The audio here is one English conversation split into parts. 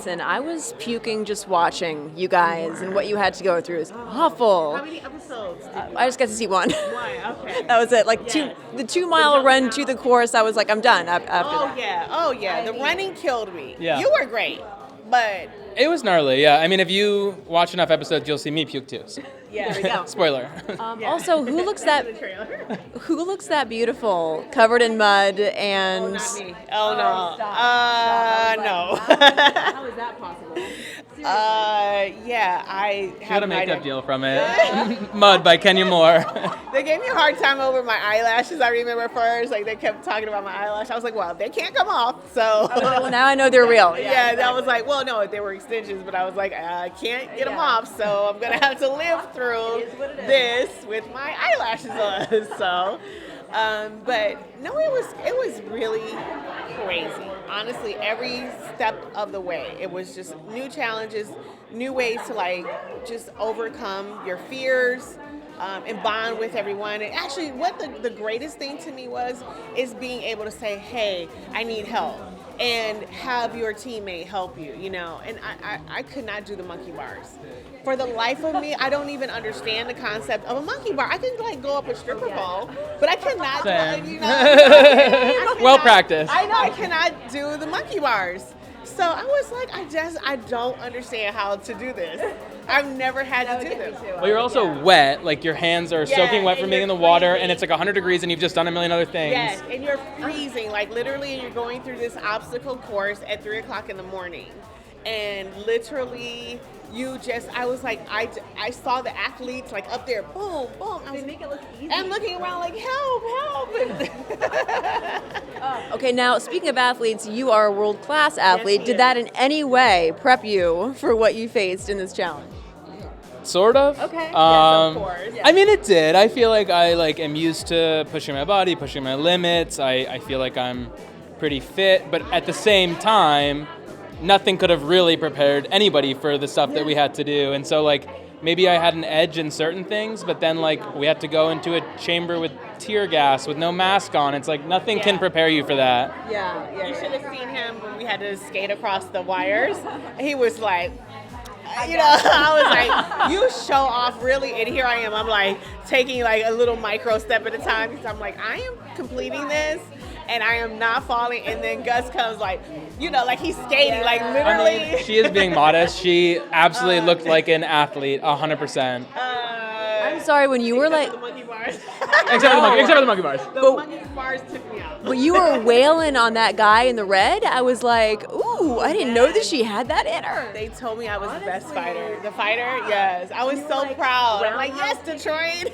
listen, I was puking just watching you guys, and what you had to go through is awful. How many episodes did you I just got to see one. Okay. That was it. Like the 2 mile run to the course, I was like, I'm done after that. Oh yeah. The running killed me. Yeah. You were great, but It was gnarly, yeah. I mean, if you watch enough episodes, you'll see me puke too. So. yeah. There we go. Spoiler. Also, who looks that beautiful, covered in mud and? Not me. Oh no. No. How is that possible? Yeah, I Got have a no makeup idea. deal from it. Mud by Kenya Moore. They gave me a hard time over my eyelashes. I remember first, like they kept talking about my eyelash. I was like, well, they can't come off, so. Well, now I know they're real. Yeah, that was like, well, no, they were extensions, but I was like, I can't get them off, so I'm gonna have to live through this with my eyelashes on. So, but no, it was really crazy. Honestly, every step of the way, it was just new challenges, new ways to like just overcome your fears. And bond with everyone. And actually, what the greatest thing to me is being able to say, hey, I need help. And have your teammate help you, you know. And I could not do the monkey bars. For the life of me, I don't even understand the concept of a monkey bar. I can like go up a stripper pole, but I cannot do it, you know. I cannot- Well practiced. I know I cannot do the monkey bars. So I was like, I don't understand how to do this. I've never had to do this. Well, you're also wet. Like your hands are soaking wet from and being in the you're water, freezing. and it's like 100 degrees, and you've just done a million other things. Yes, and you're freezing, like literally, and you're going through this obstacle course at 3:00 in the morning, and literally, I was like, I saw the athletes like up there, boom, boom. I was make it look easy. I'm looking around like, help. Okay, now speaking of athletes, you are a world-class athlete. he Did is. that in any way prep you for what you faced in this challenge? Sort of. Okay. Yes, of course. I mean, it did. I feel like I am used to pushing my body, pushing my limits. I feel like I'm pretty fit, but at the same time, nothing could have really prepared anybody for the stuff that we had to do. And so maybe I had an edge in certain things, but then we had to go into a chamber with tear gas with no mask on. It's like nothing can prepare you for that. You should have seen him when we had to skate across the wires. He was like, you know, I was like, you show off really, and here I am. I'm like taking like a little micro step at a time because I'm like, I am completing this. And I am not falling. And then Gus comes like, you know, like he's skating, like literally. I mean, she is being modest. She absolutely looked like an athlete, 100%. I'm sorry, when you were like, the monkey bars. Except for the monkey bars. The monkey bars took me out. when you were wailing on that guy in the red, I was like, ooh, I didn't know that she had that in her. They told me I was the best fighter. The fighter, yes. I was so proud. I'm like, yes, Detroit.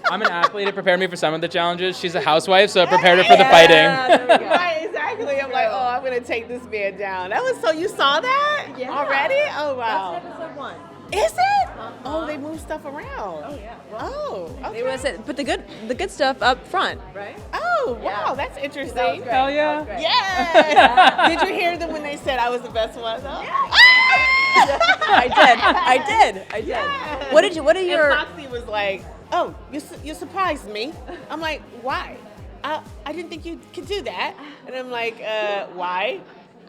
I'm an athlete. It prepared me for some of the challenges. She's a housewife, so it prepared her for the fighting. Right, exactly. I'm like, oh, I'm going to take this man down. That was so, you saw that already? Oh, wow. That's episode 1. Is it? Oh, they move stuff around. Oh, yeah. Oh, They okay. was but the good stuff up front, right? Oh, wow, that's interesting. Hell yeah. Yeah. Did you hear them when they said I was the best one? Though? I did. Yeah. What are your? And Foxy was like, oh, you surprised me. I'm like, why? I didn't think you could do that. And I'm like, why?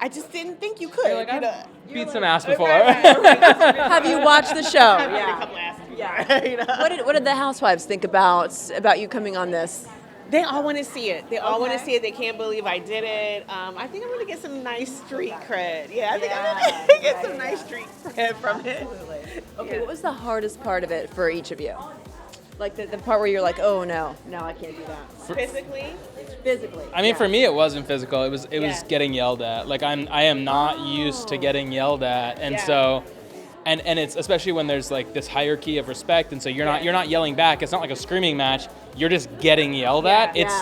I just didn't think you could. You're like, you know? I've beat some ass before. Have you watched the show? I've made a couple asses before, you know? What did the housewives think about you coming on this? They all want to see it. They all want to see it. They can't believe I did it. I think I'm going to get some nice street cred. Yeah, I think I'm going to get some nice street cred from it. Okay, what was the hardest part of it for each of you? Like the part where you're like, oh no, I can't do that. Physically? I mean, for me, it wasn't physical. It was getting yelled at. Like I am not used to getting yelled at, and so, and it's especially when there's like this hierarchy of respect, and so you're not yelling back. It's not like a screaming match. You're just getting yelled at. It's,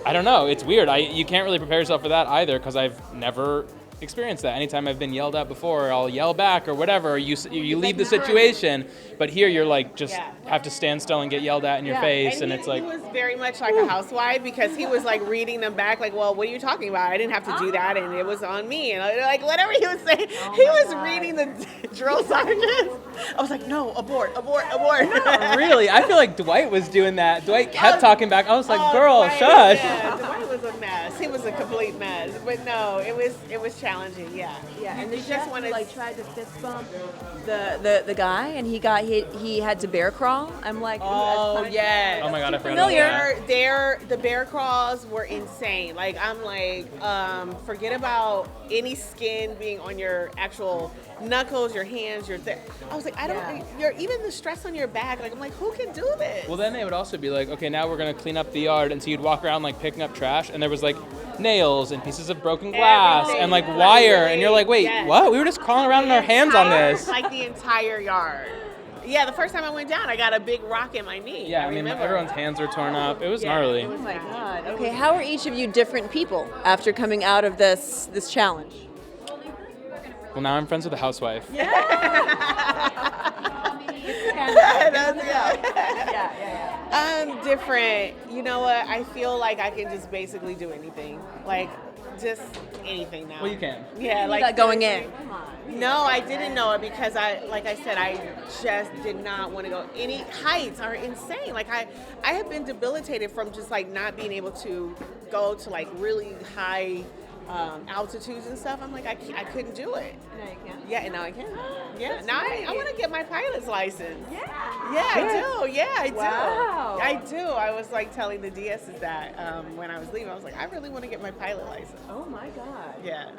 I don't know. It's weird. You can't really prepare yourself for that either because I've never experienced that. Anytime I've been yelled at before, I'll yell back or whatever. Or you leave the situation, but here you're like just have to stand still and get yelled at in your face, and it's like he was very much like a housewife because he was like reading them back, like, well, what are you talking about? I didn't have to do that, and it was on me, and like whatever he was saying, he was reading the drill sergeant. I was like, no, abort. really. I feel like Dwight was doing that. Dwight kept talking back. I was like, girl, Dwight, shush. Yeah, Dwight was was a mess. He was a complete mess. But no, it was challenging. Yeah. Yeah, and the You chef wanna- like tried to fist bump the guy, and he had to bear crawl. I'm like, ooh, Oh that's yes. Oh my God, I forgot about familiar. that. The bear crawls were insane. Like I'm like, forget about any skin being on your actual knuckles, your hands, I was like, I don't. Yeah. You're even the stress on your back. Like I'm like, who can do this? Well, then they would also be like, okay, now we're gonna clean up the yard, and so you'd walk around like picking up trash, and there was like nails and pieces of broken glass Everything. and like Like, wire, really, and you're like, wait, yes. what? We were just crawling around in our hands on this. Like the entire yard. Yeah, the first time I went down, I got a big rock in my knee. Yeah, I mean, remember. everyone's hands were torn up. It was Yeah, gnarly. it was Oh my bad. God. Okay, how are each of you different people after coming out of this challenge? Well, now I'm friends with a housewife. Different. You know what? I feel like I can just basically do anything. Like, just anything now. Well, you can. Yeah, like Like going in. No, I didn't know it because like I said, I just did not want to go. Any heights are insane. Like I have been debilitated from just like not being able to go to like really high altitudes and stuff. I'm like, I couldn't do it. No, you can't. Yeah, and now I can. Yeah, now I want to get my pilot's license. Yeah. Yeah, I do. Yeah, I do. Wow. I do. I was like telling the DSs that when I was leaving, I was like, I really want to get my pilot license. Oh my God. Yeah.